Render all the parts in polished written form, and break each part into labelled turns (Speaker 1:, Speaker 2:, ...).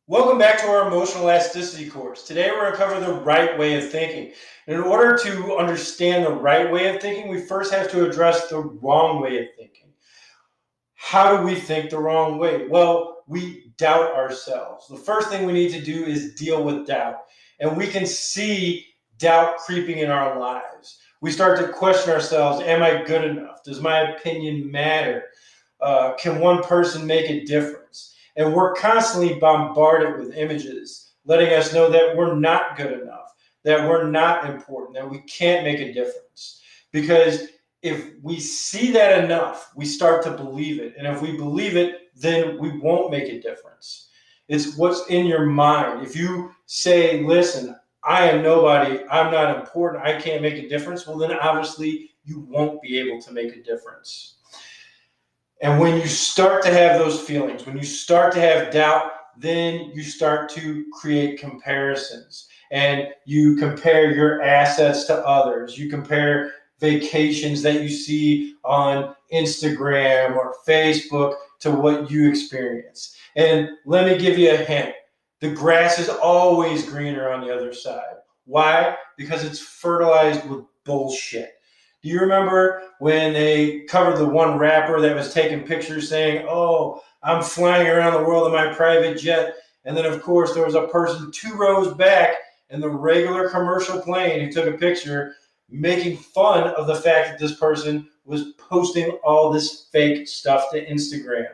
Speaker 1: Welcome back to our emotional elasticity course. Today we're going to cover the right way of thinking. And in order to understand the right way of thinking, we first have to address the wrong way of thinking. How do we think the wrong way? Well, we doubt ourselves. The first thing we need to do is deal with doubt. And we can see doubt creeping in our lives. We start to question ourselves. Am I good enough? Does my opinion matter? Can one person make a difference? And we're constantly bombarded with images letting us know that we're not good enough, that we're not important, that we can't make a difference. Because if we see that enough, we start to believe it. And if we believe it, then we won't make a difference. It's what's in your mind. If you say, listen, I am nobody, I'm not important, I can't make a difference, well, then obviously you won't be able to make a difference. And when you start to have those feelings, when you start to have doubt, then you start to create comparisons and you compare your assets to others. You compare vacations that you see on Instagram or Facebook to what you experience. And let me give you a hint. The grass is always greener on the other side. Why? Because it's fertilized with bullshit. Do you remember when they covered the one rapper that was taking pictures saying, oh, I'm flying around the world in my private jet? And then, of course, there was a person 2 rows back in the regular commercial plane who took a picture making fun of the fact that this person was posting all this fake stuff to Instagram.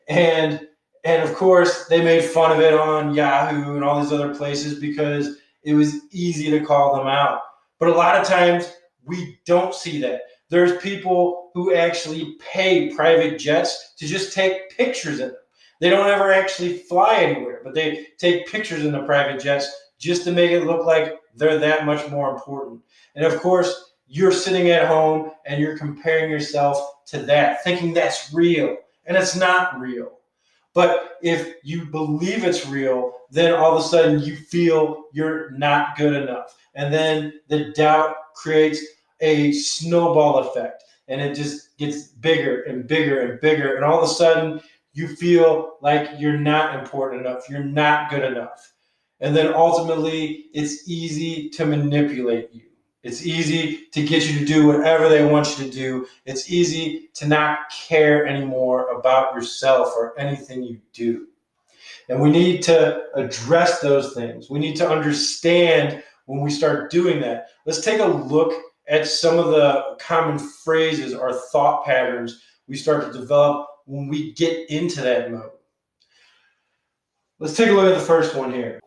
Speaker 1: And and of course, they made fun of it on Yahoo and all these other places because it was easy to call them out. But a lot of times we don't see that. There's people who actually pay private jets to just take pictures in them. They don't ever actually fly anywhere, but they take pictures in the private jets just to make it look like they're that much more important. And of course, you're sitting at home and you're comparing yourself to that, thinking that's real, and it's not real. But if you believe it's real, then all of a sudden you feel you're not good enough. And then the doubt creates a snowball effect and it just gets bigger and bigger and bigger. And all of a sudden you feel like you're not important enough, you're not good enough. And then ultimately it's easy to manipulate you. It's easy to get you to do whatever they want you to do. It's easy to not care anymore about yourself or anything you do. And we need to address those things. We need to understand when we start doing that. Let's take a look at some of the common phrases or thought patterns we start to develop when we get into that mode. Let's take a look at the first one here.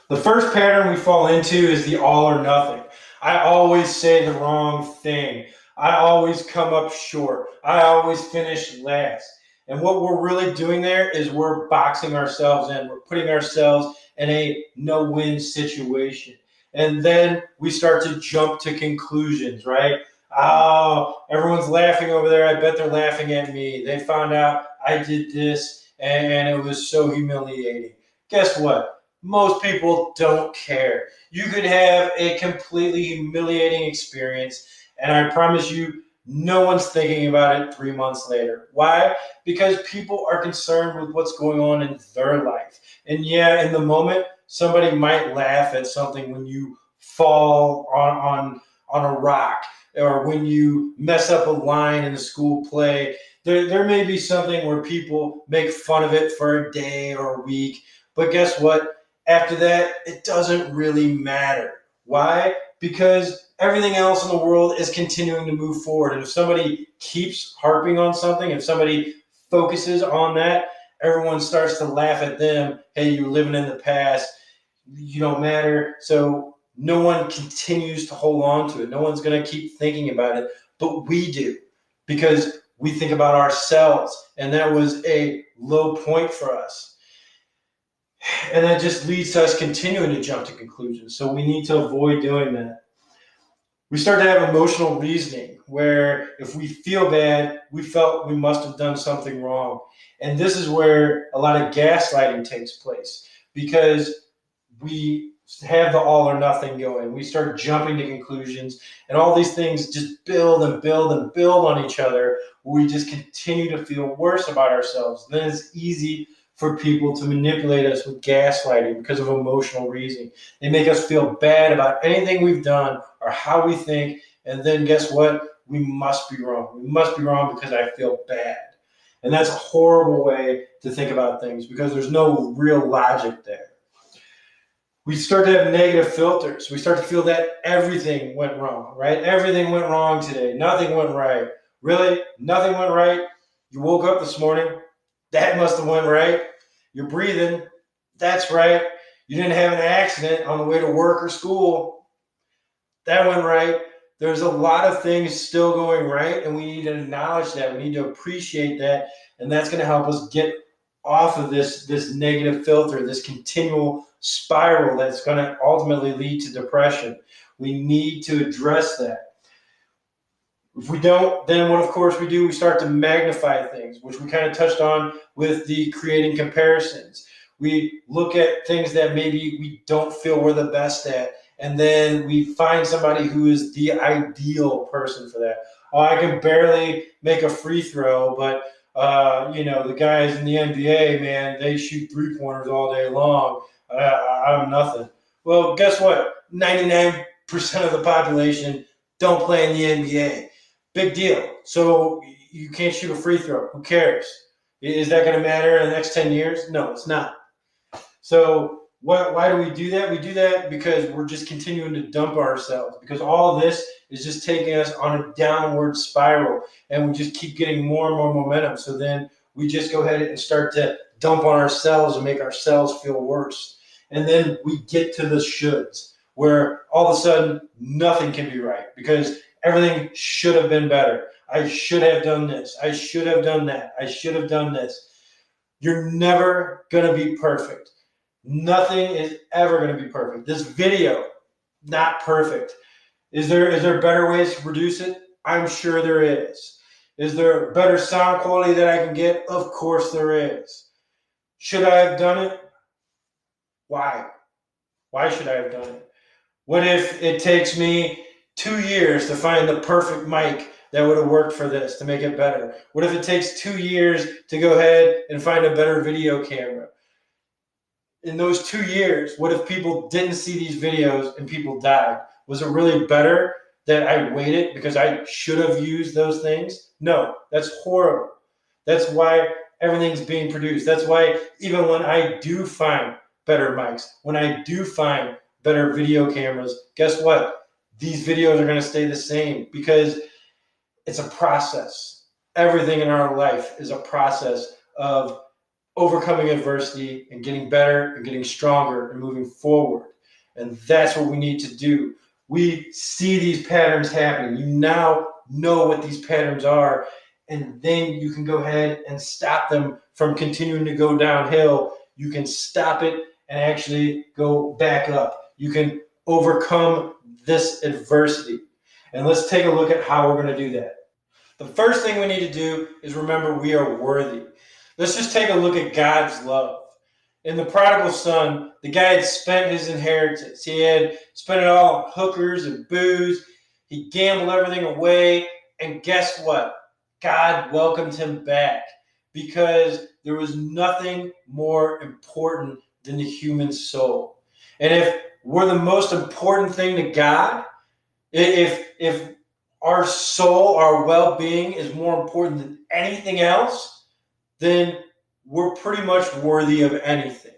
Speaker 1: The first pattern we fall into is the all or nothing. I always say the wrong thing. I always come up short. I always finish last. And what we're really doing there is we're boxing ourselves in. We're putting ourselves in a no-win situation. And then we start to jump to conclusions, right? Oh, everyone's laughing over there. I bet they're laughing at me. They found out I did this and it was so humiliating. Guess what? Most people don't care. You could have a completely humiliating experience, and I promise you, no one's thinking about it 3 months later. Why? Because people are concerned with what's going on in their life. And yeah, in the moment, somebody might laugh at something when you fall on a rock or when you mess up a line in a school play. There may be something where people make fun of it for a day or a week, but guess what? After that, it doesn't really matter. Why? Because everything else in the world is continuing to move forward. And if somebody keeps harping on something, if somebody focuses on that, everyone starts to laugh at them. Hey, you're living in the past. You don't matter. So no one continues to hold on to it. No one's going to keep thinking about it. But we do because we think about ourselves. And that was a low point for us. And that just leads to us continuing to jump to conclusions. So we need to avoid doing that. We start to have emotional reasoning where if we feel bad, we felt we must have done something wrong. And this is where a lot of gaslighting takes place because we have the all or nothing going. We start jumping to conclusions, and all these things just build and build and build on each other. We just continue to feel worse about ourselves. Then it's easy for people to manipulate us with gaslighting because of emotional reasoning. They make us feel bad about anything we've done or how we think, and then guess what? We must be wrong. We must be wrong because I feel bad. And that's a horrible way to think about things because there's no real logic there. We start to have negative filters. We start to feel that everything went wrong, right? Everything went wrong today. Nothing went right. Really? Nothing went right? You woke up this morning. That must have went right. You're breathing. That's right. You didn't have an accident on the way to work or school. That went right. There's a lot of things still going right, and we need to acknowledge that. We need to appreciate that, and that's going to help us get off of this negative filter, this continual spiral that's going to ultimately lead to depression. We need to address that. If we don't, then what of course we do, we start to magnify things, which we kind of touched on with the creating comparisons. We look at things that maybe we don't feel we're the best at, and then we find somebody who is the ideal person for that. Oh, I can barely make a free throw, but the guys in the NBA, man, they shoot 3-pointers all day long. I'm nothing. Well, guess what? 99% of the population don't play in the NBA. Big deal. So you can't shoot a free throw. Who cares? Is that going to matter in the next 10 years? No, it's not. So why do we do that? We do that because we're just continuing to dump ourselves, because all of this is just taking us on a downward spiral, and we just keep getting more and more momentum. So then we just go ahead and start to dump on ourselves and make ourselves feel worse. And then we get to the shoulds, where all of a sudden nothing can be right because everything should have been better. I should have done this. I should have done that. I should have done this. You're never going to be perfect. Nothing is ever going to be perfect. This video, not perfect. Is there better ways to produce it? I'm sure there is. Is there better sound quality that I can get? Of course there is. Should I have done it? Why? Why should I have done it? What if it takes me 2 years to find the perfect mic that would have worked for this to make it better? What if it takes 2 years to go ahead and find a better video camera? In those 2 years, what if people didn't see these videos and people died? Was it really better that I waited because I should have used those things? No, that's horrible. That's why everything's being produced. That's why even when I do find better mics, when I do find better video cameras, guess what? These videos are going to stay the same because it's a process. Everything in our life is a process of overcoming adversity and getting better and getting stronger and moving forward. And that's what we need to do. We see these patterns happening. You now know what these patterns are, and then you can go ahead and stop them from continuing to go downhill. You can stop it and actually go back up. You can overcome this adversity. And let's take a look at how we're going to do that. The first thing we need to do is remember we are worthy. Let's just take a look at God's love. In the prodigal son, the guy had spent his inheritance. He had spent it all on hookers and booze. He gambled everything away. And guess what? God welcomed him back because there was nothing more important than the human soul. And if we're the most important thing to God, if our soul, our well-being is more important than anything else, then we're pretty much worthy of anything.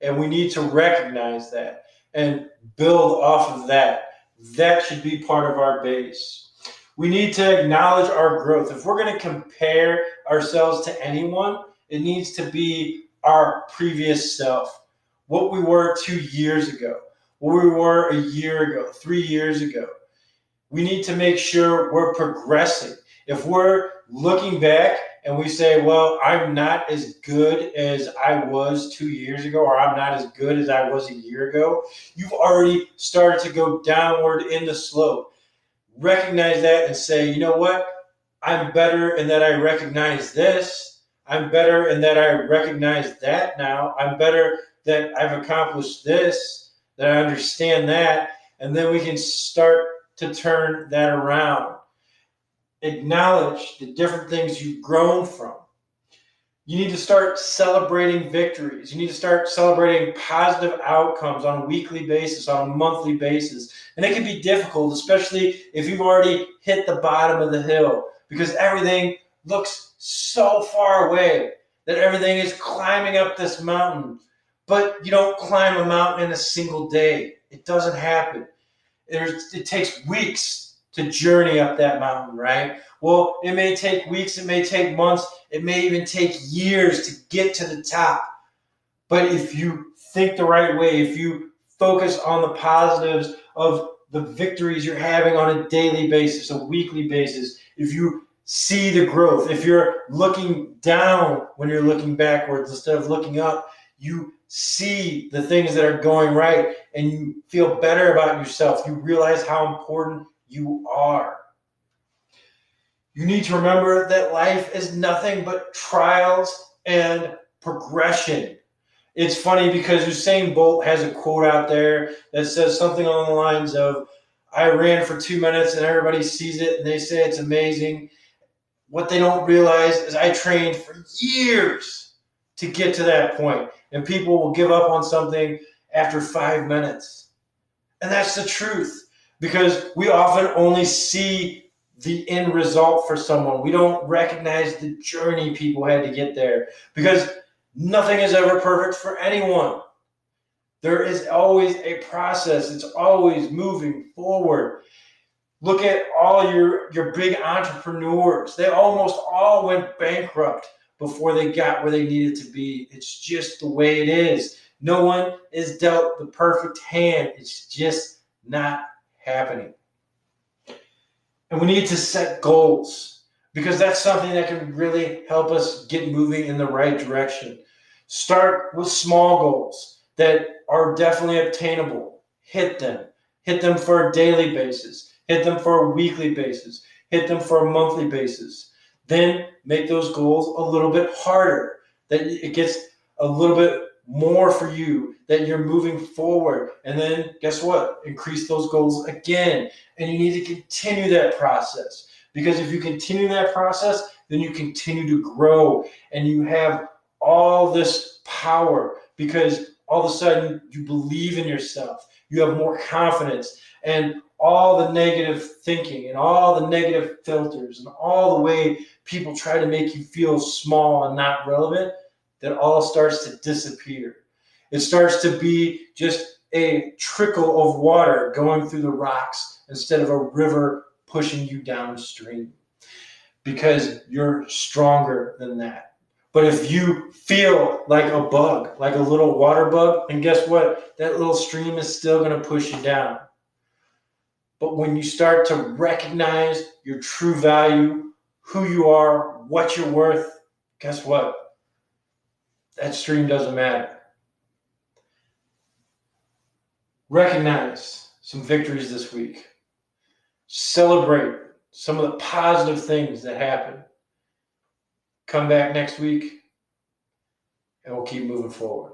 Speaker 1: And we need to recognize that and build off of that. That should be part of our base. We need to acknowledge our growth. If we're going to compare ourselves to anyone, it needs to be our previous self. What we were 2 years ago, what we were a year ago, 3 years ago. We need to make sure we're progressing. If we're looking back and we say, well, I'm not as good as I was 2 years ago, or I'm not as good as I was a year ago, you've already started to go downward in the slope. Recognize that and say, you know what? I'm better in that I recognize this. I'm better in that I recognize that now. I'm better that I've accomplished this, that I understand that. And then we can start to turn that around. Acknowledge the different things you've grown from. You need to start celebrating victories. You need to start celebrating positive outcomes on a weekly basis, on a monthly basis. And it can be difficult, especially if you've already hit the bottom of the hill, because everything looks so far away that everything is climbing up this mountain. But you don't climb a mountain in a single day. It doesn't happen. It takes weeks to journey up that mountain, right? Well, it may take weeks, it may take months, it may even take years to get to the top. But if you think the right way, if you focus on the positives of the victories you're having on a daily basis, a weekly basis, if you see the growth, if you're looking down when you're looking backwards instead of looking up, you see the things that are going right and you feel better about yourself. You realize how important you are. You need to remember that life is nothing but trials and progression. It's funny because Usain Bolt has a quote out there that says something along the lines of, I ran for 2 minutes and everybody sees it and they say it's amazing. What they don't realize is I trained for years to get to that point. And people will give up on something after 5 minutes. And that's the truth, because we often only see the end result for someone. We don't recognize the journey people had to get there, because nothing is ever perfect for anyone. There is always a process. It's always moving forward. Look at all your big entrepreneurs. They almost all went bankrupt before they got where they needed to be. It's just the way it is. No one is dealt the perfect hand. It's just not happening. And we need to set goals, because that's something that can really help us get moving in the right direction. Start with small goals that are definitely obtainable. Hit them. Hit them for a daily basis. Hit them for a weekly basis. Hit them for a monthly basis. Then make those goals a little bit harder, that it gets a little bit more for you, that you're moving forward. And then guess what? Increase those goals again. And you need to continue that process, because if you continue that process, then you continue to grow and you have all this power, because all of a sudden you believe in yourself. You have more confidence, and all the negative thinking and all the negative filters and all the way people try to make you feel small and not relevant, that all starts to disappear. It starts to be just a trickle of water going through the rocks instead of a river pushing you downstream, because you're stronger than that. But if you feel like a bug, like a little water bug, and guess what? That little stream is still going to push you down. But when you start to recognize your true value, who you are, what you're worth, guess what? That stream doesn't matter. Recognize some victories this week. Celebrate some of the positive things that happen. Come back next week and we'll keep moving forward.